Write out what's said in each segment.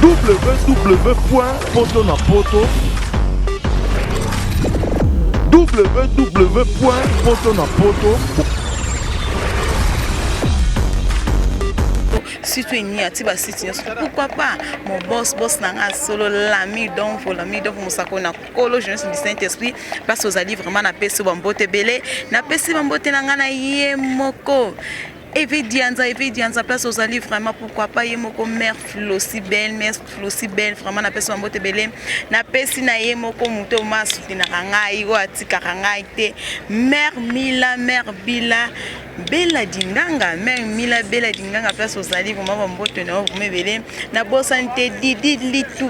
www.potonapoto www.potonapoto. Si tu es ni à Tiba City, pourquoi pas mon boss n'a solo l'ami donc mon sako na kolo jeunesse du Saint-Esprit parce aux alliés vraiment na pesi bambote belé na pesi bambote na ngana ye moko. Et puis Dianza place aux alliés vraiment pourquoi pas ye moko mère Flossi belle vraiment na pesi bambote belé na pesi na ye moko muto ma soutenir ngai o atika ngai te mère Mila mère Bila Bella Dinganga, même Mila Bella Dinganga, place aux alliés, vraiment, vous me na bosante Didi Litou,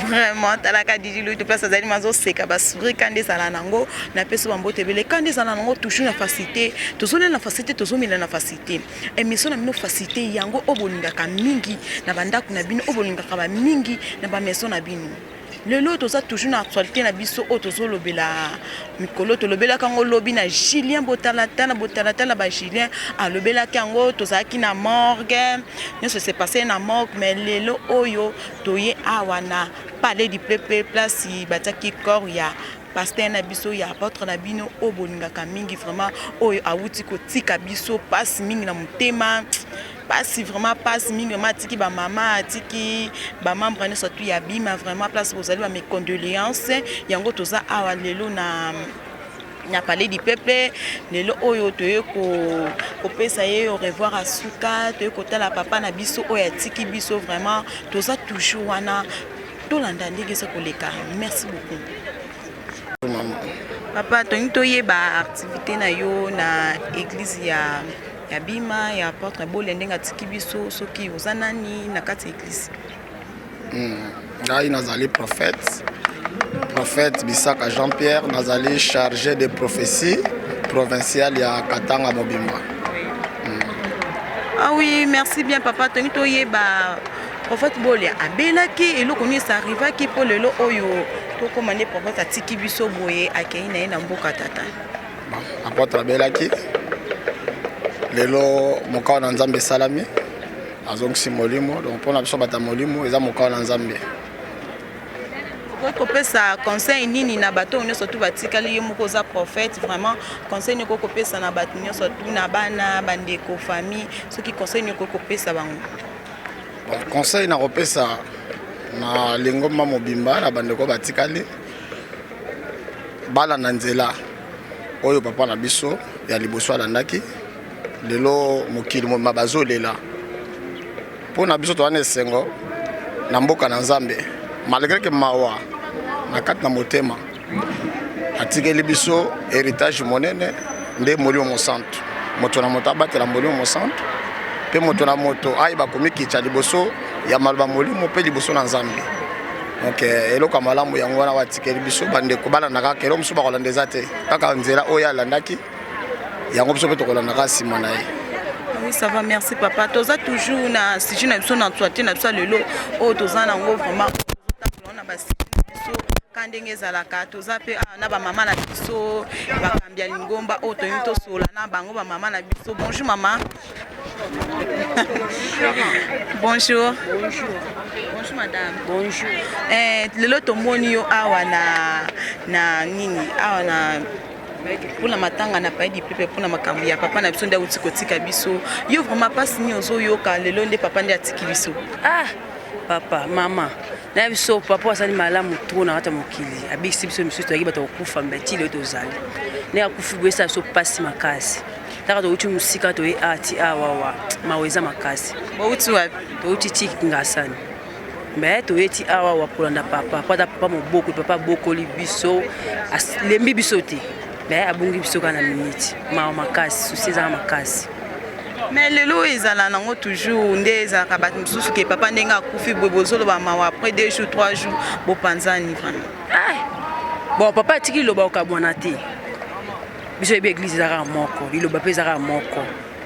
vraiment, talaka Didi Litou, place aux alliés, mazo seka, basuri, kande salanango, na peso bambote bele, kande salanango, toujours la facilité, toujours la facilité, toujours la facilité. Et mais son amino facilité, yango, obolinga ka mingi, na bandaku na bino, obolinga ka ba mingi, na ba meso na bino. Le lot toza toujours na actualité na biso otozo lobela mikolo to lobela kango lobi na Julien Botalata ba Julien a lobela kango toza ki na morgue ne se s'est passé na morgue mais lelo oyo toye awana palais du peuple place bataki corps ya pasteur na biso ya apôtre na bino obolinga ka mingi vraiment oyo awuti ko tika biso passe mingi na mutema passe vraiment passe mingi matiki ba maman atiki ba membre ne surtout ya bima vraiment place vous allez mes condoléances yango toza awa lelo na palais du peuple lelo oyo toye ko pesa ye au revoir à suka toye ko tala papa na biso oyo atiki biso vraiment toza toujours wana tolanda ndenge ça koleka. Merci beaucoup papa toye ba activité na yo na église ya Bima ya apôtre bolendenga tiki biso soki ozanani na kati église. Ngai nazali prophète Bisaka Jean-Pierre nazali chargé de prophétie provinciale ya Katanga Mobimba. Ah oui, merci bien papa toye ba prophète bolia abelaki eloko ni ça arriva ki po lelo oyo to commandé prophète atiki biso boye akei na mboka tata. Apôtre abelaki lelo mokao na Nzambe salami azongisi molimo donc pona biso bata molimo eza mokao na Nzambe. Ko pesa conseil nini na bato nyonso tu batikali moko za prophète vraiment conseil ni ko pesa na bato nyonso tu na bana bandeko famille soki conseil ni ko pesa bango. Bon conseil na kopesa na lingomba mobimba na bandeko batikali bala na nzela oyo papa na biso ya liboso alandaki lelo mokili mabazo lela pona biso to ane sengo na mboka na Nzambe malgré que mawa na kati na motema atikeli biso héritage monene nde molimo mo centre moto na moto abatela molimo mo centre pe moto na moto aiba komikicha liboso ya malba molimo pe liboso na Nzambe. Donc eloko malamu yango wana watikeli biso bande ko bala naka kelo musu bakolanda ezate kaka nzela oya landaki yango biso pe tokolanda ka sima na ye. Oui, ça va, merci papa. Toza toujours na si je n'ai besoin d'entretien na ça lelo o toza na ngo vraiment on a basi biso kandenge zalaka toza pe na ba mama na biso ba kambia lingomba o to yito sola na bango ba mama na biso. Bonjour maman. Bonjour. Bonjour madame. Bonjour. Lelo tomoni yo awa na nini awa na pour la matanga na pas dit plus pour la makambi ya papa na biso nda uti kotika biso yo vraiment pas signé ozo yoka lelo nde papa nde atiki biso. Ah papa mama na biso papa asali malamu trop na hata mokili abiksi biso miso to bato kufa mbeti le tozali ne akufi bwesa so pasi makasi taka to uti musika to ati awawa maweza makasi bo uti wapi to uti tiki ngasani mais to eti awawa kolanda papa moboko papa bokoli biso lembi biso te mais abungi biso kana minute makasi souci za makasi. Mais lelo ezala nango toujours ndeza ka bat mususu ke papa ndenga akufi bobozolo ba mawa après 2 jours 3 jours bo panzani vraiment. Bon papa tiki loba okabwana te biso ebe église za moko liloba peza moko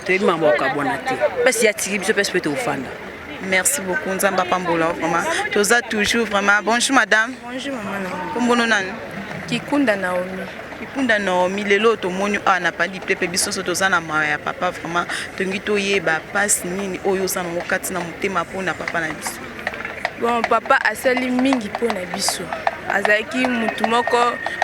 to ebi mambo okabwana te parce ya tiki biso pese peut ofanda. Merci beaucoup Nzamba pambola vraiment toza toujours vraiment. Bonjour madame. Bonjour maman. Kombono nani Kikunda Naomi. Kikunda Naomi lelo to moni ana pandi pepe biso so toza na maya papa vraiment tongi to yeba passe nini oyo sana ngokati na mutema pona papa na biso. Bon, papa asali mingi po na biso. Azaki mutu moko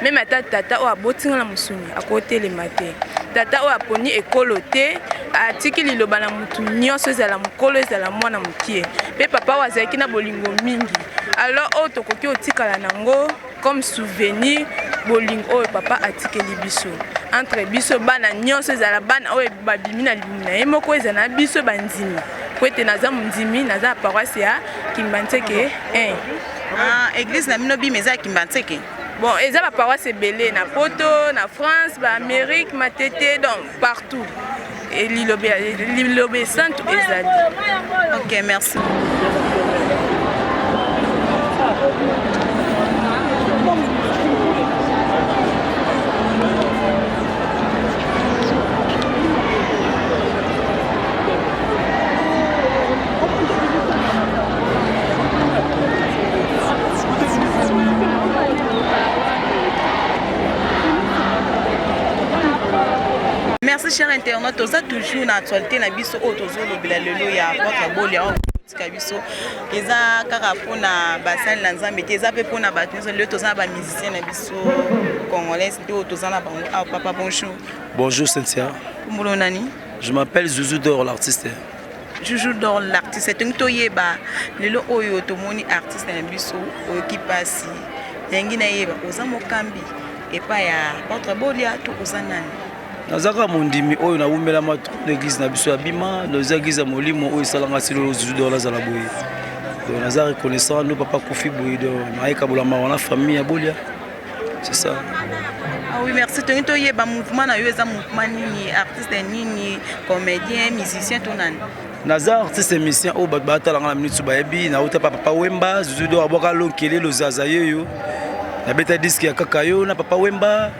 même ata tata o abotinga na musuni akotelema te. Tata o aponi ekolo te atiki liloba na mutu nyonso ezala mokolo ezala mwana mokie. Pe papa o azalaki na bolingo mingi. Alors o tokoki otikala nango comme souvenir bolingo oyo papa atikeli biso. Entre biso bana nyonso ezala bana oyo babimi na libumu na ye moko ezala na biso bandimi. Kwete naza mundimi naza paroisse ya Kimbantseke 1. Église na minobi meza Kimbantseke. Bon, eza ba paroisse belé na Poto, na France, ba Amérique, Matete, donc partout. Et l'Ilobé Sainte ezali. OK, merci. Merci chers internautes, vous êtes toujours dans l'actualité na biso otozo lobela lelo ya votre bolia otika biso eza kaka pona basali na nzambe te eza pe pona batnizo lelo toza ba musicien na biso congolais te otoza na bango. Papa bonjour. Bonjour Cynthia. Kumbolo nani? Je m'appelle Zouzou Dor l'artiste. Joujou Dor l'artiste toyeba lelo oyo tomoni artiste na biso oyo ki pasi yangi na yeba oza mokambi epa ya votre bolia to oza nani? Nazaka mondimi oyo na wumela matu l'église na biso ya bima nos église ya molimo oyo salanga silo Zouzou Dor la zala boye. Donc naza reconnaissant no papa Kofi boye do na ekabola ma famille ya bolia. C'est ça. Ah oui, merci. Tu as un mouvement, un mouvement nini, artiste nini, comédien, musicien, tout nan. Naza artiste musicien au bata la minute baebi na uta papa Wemba Zouzou Dor aboka lokele lo zazaye yo. Na beta disque ya kakayo na papa Wemba.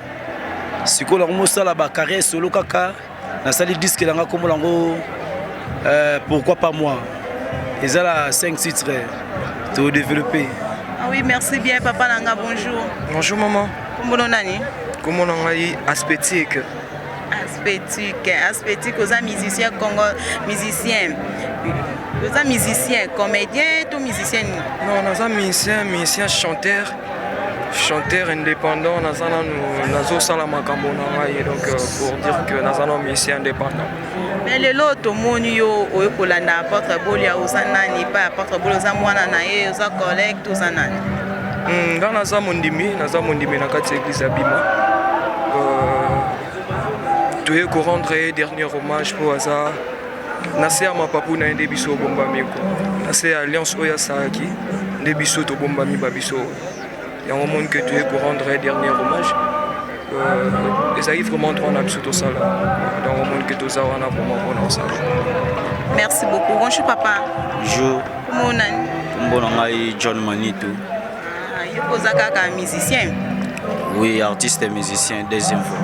Sikola mosala ba carrière solo kaka na sali disque langa comme lango pourquoi pas moi. Ils ont là 5 titres to développer. Ah oui, merci bien papa Nanga, bonjour. Bonjour maman. Comment on est? Comment on est aspétique? Aspétique aux musiciens Congo, musiciens. Aux musiciens, comédiens, tout musicien. Non, nous sommes musiciens, chanteurs. Chanteur indépendant, nous sommes donc pour dire que nous sommes musiciens indépendants. Mais le lot au monio au Polanda, porte bolia aux anani, pas porte bolia aux amoanae, aux collègues, tous anani. Dans nous sommes mondimi, na kati église Abima. Tu es pour rendre dernier hommage pour Aza. Nase ama papu na ndebiso bomba miko. Nase alliance oya saaki, ndebiso to bomba mi babiso. Il y a un moment que tu es pour rendre dernier hommage. Et ça y est vraiment trop en absolu ça là. Dans le monde que tu as on a pour moi ça. Merci beaucoup. Bonjour papa. Bonjour. Comment on est? Comment on est? John Manitou. Il faut un musicien. Oui, artiste et musicien deuxième fois.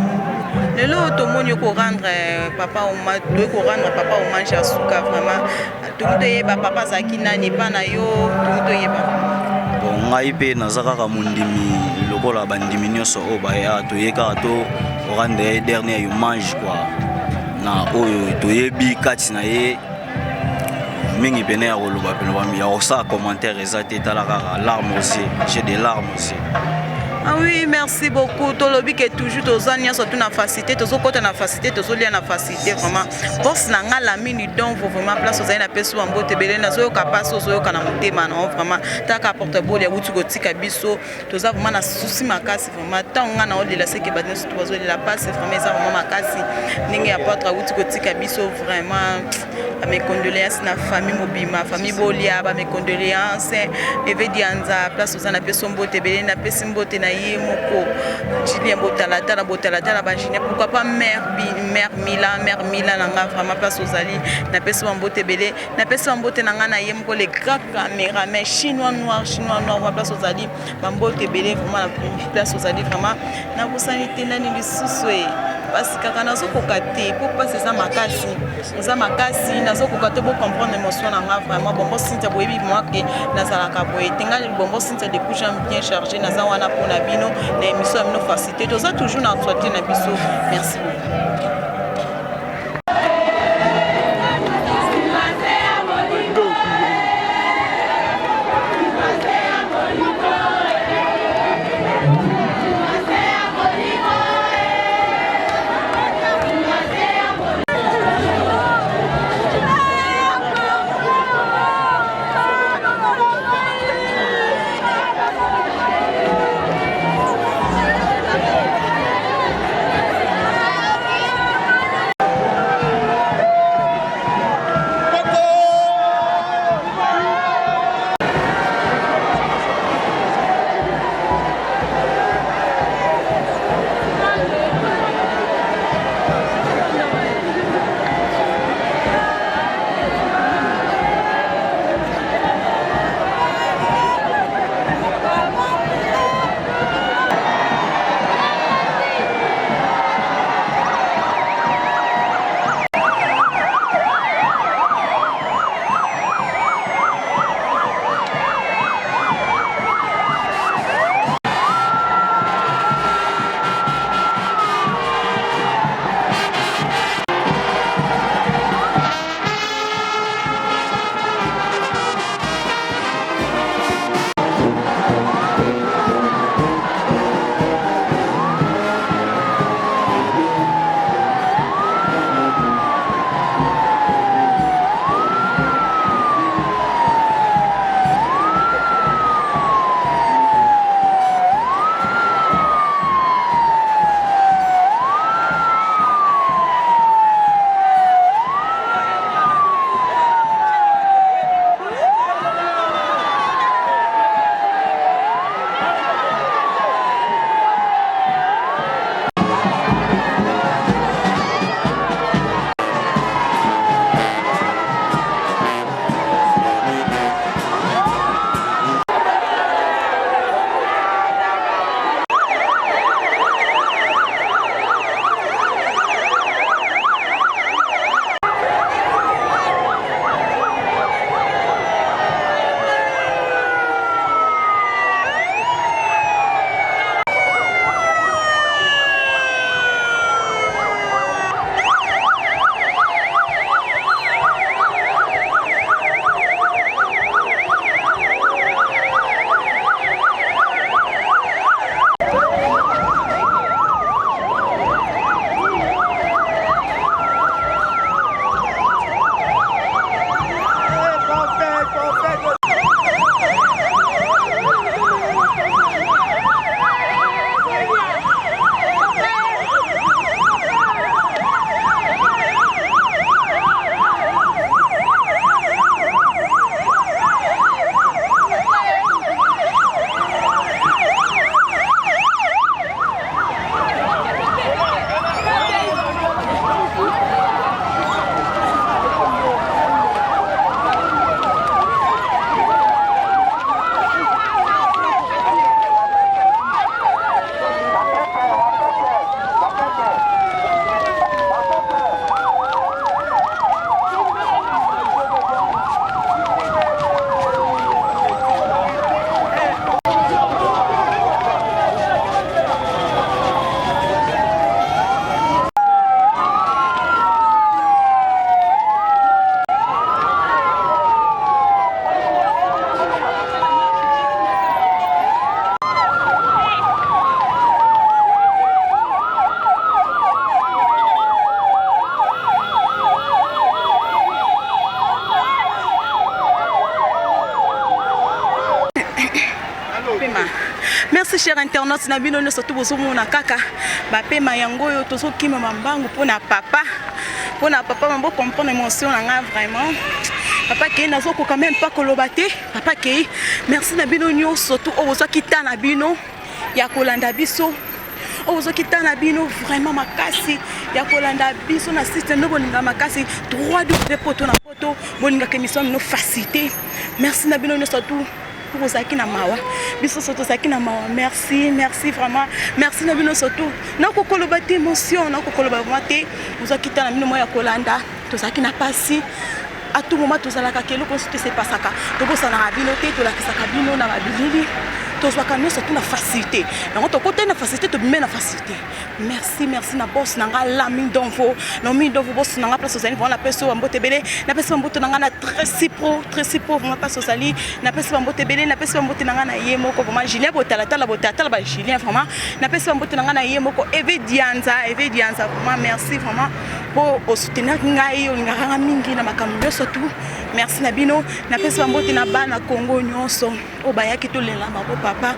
Le lot tout le monde peut rendre papa hommage, doit rendre papa hommage à Souka vraiment. Tout le monde papa Zakina n'est pas na yo, tout le monde. Bon, ngai pe nazaka ka mundimi lokola bandimi nyonso o baya toyeka to rendre dernier hommage quoi. Na oyo toyebi kati na ye mingi pene ya koloba pene bami ya osa commentaire ezate talaka larmes aussi, j'ai des larmes aussi. Ah oui, merci beaucoup. Tolobi que toujours tozania surtout na facilité, tozo kota na facilité, tozo lia na facilité vraiment. Boss na nga la mini donc vraiment place aux na peso ambote belé na zo kapasa zo kana mutema na vraiment ta ka porte bol ya wutu kotika biso, toza vraiment na souci makasi vraiment. Ta nga na olela seke badne surtout bazo la passe vraiment ça vraiment makasi. Ningi ya porte wutu kotika biso vraiment. Mes condoléances na famille mobima, famille bolia, mes condoléances. Eve dianza place aux na peso ambote belé na pesimbote na moko Julien Botala bajine pourquoi pas mère Mila nanga vraiment place aux ali na pesa mbote belé na pesa mbote nanga na yemko les grands caméramans chinois noir place aux ali mbote belé vraiment la place aux ali vraiment na bosanité nani lisusu parce que quand on kokate pour passer ça makasi nazo kokate pour comprendre l'émotion nanga vraiment bombo sinta boyebi moi que nazala ka boye tenga bombo sinta de couche bien chargé naza wana pour na bino na émission amino facilité toza toujours na actualité na biso. Merci beaucoup. vraiment. Merci cher internaute na bino surtout bozomona kaka bapema yango oyo tozokima mambangu mpona papa mambo comprendre émotion nanga vraiment papa ke nazokoka même pas koloba te papa ke merci na bino nyonso surtout oyo bozokita na bino ya kolanda biso oyo bozokita na bino vraiment makasi ya kolanda biso na site ndo bolinga makasi 3 poto na poto bolinga ke émission no facilité merci na bino nyonso surtout pour Zaki na mawa biso surtout Zaki na mawa merci vraiment merci na bino surtout na kokoloba te émotion na kokoloba vraiment bozokita na bino moya kolanda to Zaki na pasi à tout moment tout ça là quelque chose se passe ça to bossa na bino te to la kisaka bino na babilili to zwaka no surtout na facilité na to côté na facilité to bimena facilité merci na boss na nga la min donvo no min donvo boss na nga place osali vraiment na peso mbote belé na peso mbote na nga na très si pro vraiment pas osali na peso mbote belé na peso mbote na nga na yemo ko vraiment Julien botala ba Julien vraiment na peso mbote na nga na yemo ko Eve Dianza vraiment merci vraiment pour soutenir ngai on nganga mingi na makambo surtout merci na bino na peso mbote na bana Congo nyonso o bayaki to lela mabo papa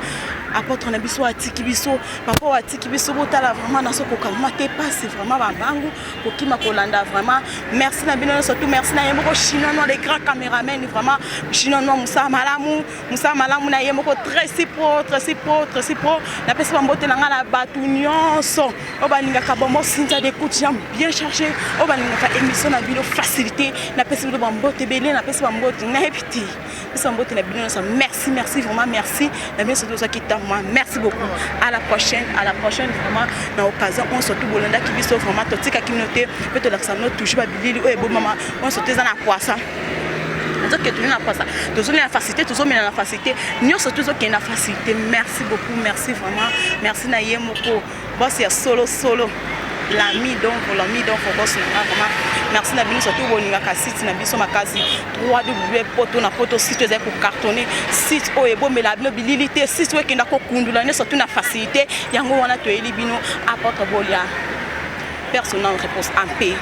apôtre na biso atiki biso papa atiki biso botala vraiment na soko kama te passe vraiment bambangu kokima kolanda vraiment merci na bino surtout merci na yemo ko chinois les grands caméramen vraiment chinois Moussa Malamu na yemo ko très si pro na peso mbote na ngala batu nyonso o baninga ka bombo sinza de coups bien chargé o baninga ka émission na bino facilité na peso mbote belé na peso mbote na epiti peso mbote na bino merci vraiment merci na bien surtout ça qui merci beaucoup à la prochaine vraiment na occasion on surtout bolanda ki biso vraiment totika communauté peut to l'accent toujours babilili o ebo mama on surtout za na kwasa donc que tu n'as pas ça toujours la facilité toujours mais la facilité nous surtout qui est la facilité merci beaucoup merci vraiment merci na yemoko boss ya solo l'ami donc boss na vraiment merci na bino surtout boninga ka site na biso makasi 3 poto na poto site za ko cartonner site o ebomela bino bililité site we kenda ko kundula ne surtout na facilité yango wana to eli bino apporte bolia personnel réponse en paix.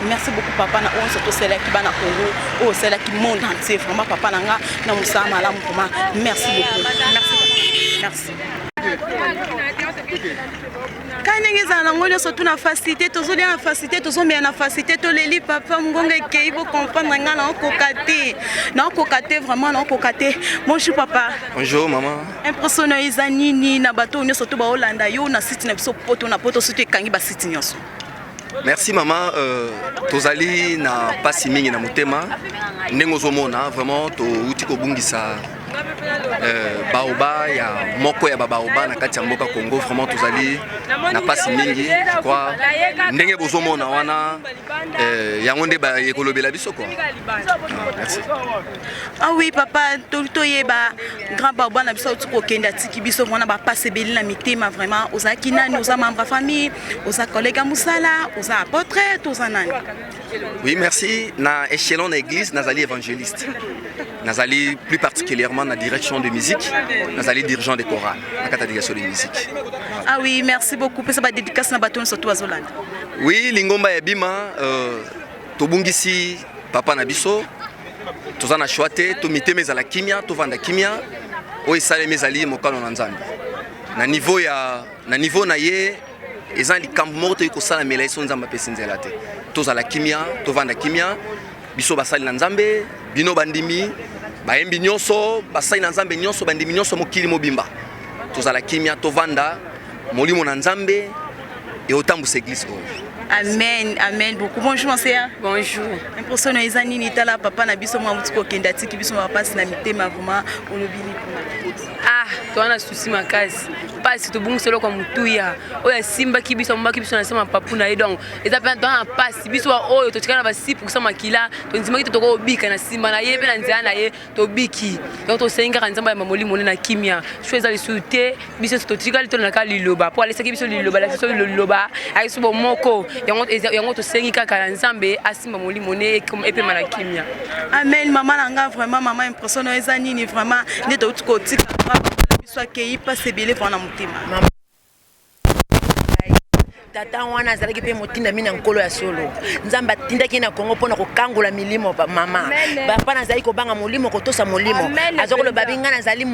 Merci beaucoup papa na on surtout celle qui va na Congo oh celle qui monde entier vraiment papa nanga na Moussa Malamu vraiment merci beaucoup merci kanenge zana ngolo surtout na facilité tozoli na facilité tozomia na facilité to leli papa ngonga kei bo comprendre nga na kokate vraiment na kokate bonjour papa bonjour maman impressionné izanini na bato nyo surtout ba Hollanda yo na site na biso poto na poto surtout kangi ba site nyoso. Merci maman tozali na pasi mingi na motema ndenge ozomona vraiment to uti ko bungisa baoba ya moko ya baoba na kati ya mboka Congo vraiment tozali na pasi mingi je crois ndenge bozomona wana yango nde ba ekolobela biso quoi. Merci. Ah oui papa to yeba grand baoba na biso ko kenda tiki biso wana ba passe beli na mitema vraiment ozaki nani oza membre famille oza collègue musala oza apôtre oza nani. Oui merci na échelon na église nazali évangéliste nazali plus particulièrement na direction de musique nazali dirigeant de chorale na kata direction de musique. Ah oui merci beaucoup pesa ba dédicace na baton surtout azolanda. Oui lingomba ya bima tobungisi papa na biso tozana choite to miteme za la kimia to vanda kimia o isale mezali mokano na nzambe na niveau na ye ezali likambo moko to ikosala mela iso nzamba pesi nzela te toza la kimia to vanda kimia biso basali na nzambe bino bandimi bayembi nyonso basali na nzambe nyonso bandimi nyonso mokili mobimba toza la kimia to vanda molimo na nzambe et otambusa église oyo. Amen beaucoup. Bonjour monsieur. Bonjour. Impressionné ezani ni tala papa na biso mwa mutiko kenda tiki biso mwa pasi na mitema vraiment olobini pour to ana souci makasi pasi to bunguselo kwa mutuya oya simba kibiso mbaki biso na sema papu na donc eza pe dans pasi biso oyo to tikana ba 6% makila to nzima kito to ko bika na simba na ye pe na nzana na ye to biki donc to senga kanzamba ya mamoli mole na kimia choisa lisute biso to tikali to na kali loba pour aller saki biso liloba la biso liloba aiso bo moko yango to sengi kaka na nzambe asimba moli mone comme epe mana kimia. Amen maman nanga vraiment maman impressionné ezani ni vraiment ndeto utiko tika soit qu'il passe belé pour la moutima. tata wana azalaki mpe motinda mini ya nkolo ya solo nzambe atindaki na kongo mpona kokangola milimo mama papa nazali kobanga molimo kotosa molimo azokoloba bi ngai nazali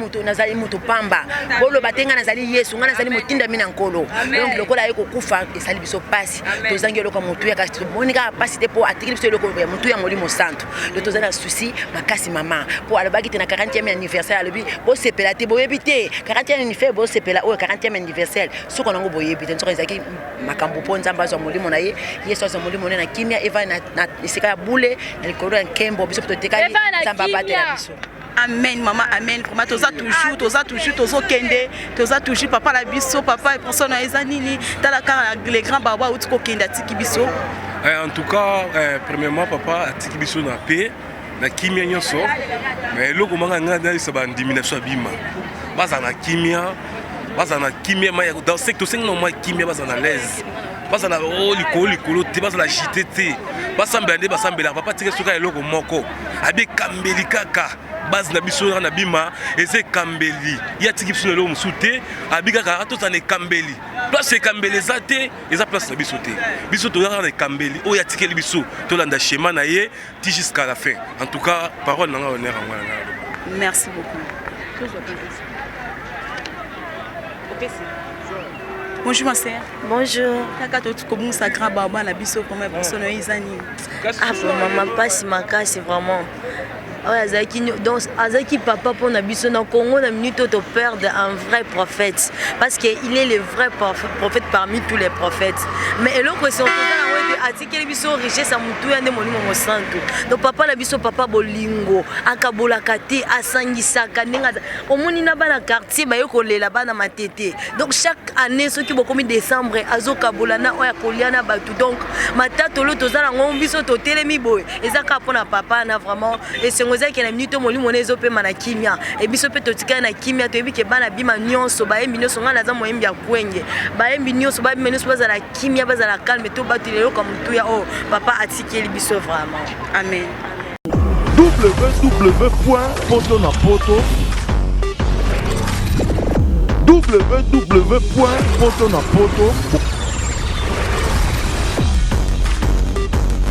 mutu pamba boloba te ngai nazali yesu ngai nazali motinda mini ya nkolo donc lokola aye kokufa esali biso pasi tozangi eloko motu ya kasi tomoni kaka pasi te mpo atikili biso eloko ya motu ya molimo santo lo tozali na susi makasi mama mpo alobaki te na 40e anniversaire alobi bosepela te boyebi te 40e anniversaire bosepela oyo 40e anniversaire soko nango boyebi te nsoka ezalaki makambo mpo nzambe azwa molimo na ye yesu azwa molimo na kimia eva na esika ya bule na likolo ya nkembo biso mpe totekali nzambe abatela biso. Amen, maman, amen. Vraiment, toza kende, toza toujours papa la biso, papa et personne na ezanini, talaka les grands baba ou tiko kende tiki biso. En tout cas, premièrement papa tiki biso na paix, na kimia nyonso. Mais loko manga ngana sa bandimina so bima. Baza na kimia maya dans secteur 5 non kimia baza na l'aise. Baza na likolo te baza na jité te. Basambela papa tiki soka eloko moko. Abi kambeli kaka. Base na biso na bima eze kambeli ya tiki biso lo musute abika ka atota ne kambeli place kambeli zate eza place na biso te biso to na kambeli o ya tiki biso to landa schéma na ye ti jusqu'à la fin. En tout cas parole na honneur à moi. Merci beaucoup. Bonjour ma sœur. Bonjour. Kaka to comme ça grand baba na biso comme personne izani. Ah maman passe makasi vraiment. Donc Azaki papa pour Nabiso na Congo na minute to perdre un vrai prophète parce que il est le vrai prophète parmi tous les prophètes. Mais eloko c'est atikeli biso richesse ya mutu ya nde molimo mosantu. Donc papa na biso papa bolingo akabolaka te asangisaka ndenge omoni na bana quartier bayokolela bana matete. Donc chaque année soki bokomi décembre azokabola na oya koliana batu. Donc matato lo tozala ngombi biso totelemi boye ezaka pona papa na vraiment et c'est ngozaki na minute molimo nezo pe mana kimia et biso pe totika na kimia to ebike bana bima nyonso baembi nyonso ngana za moyembi ya kwenge baembi nyonso babima nyonso bazala kimia bazala calme to batilelo comme tout ya oh papa atikeli biso vraiment. Amen. www.potonapoto www.potonapoto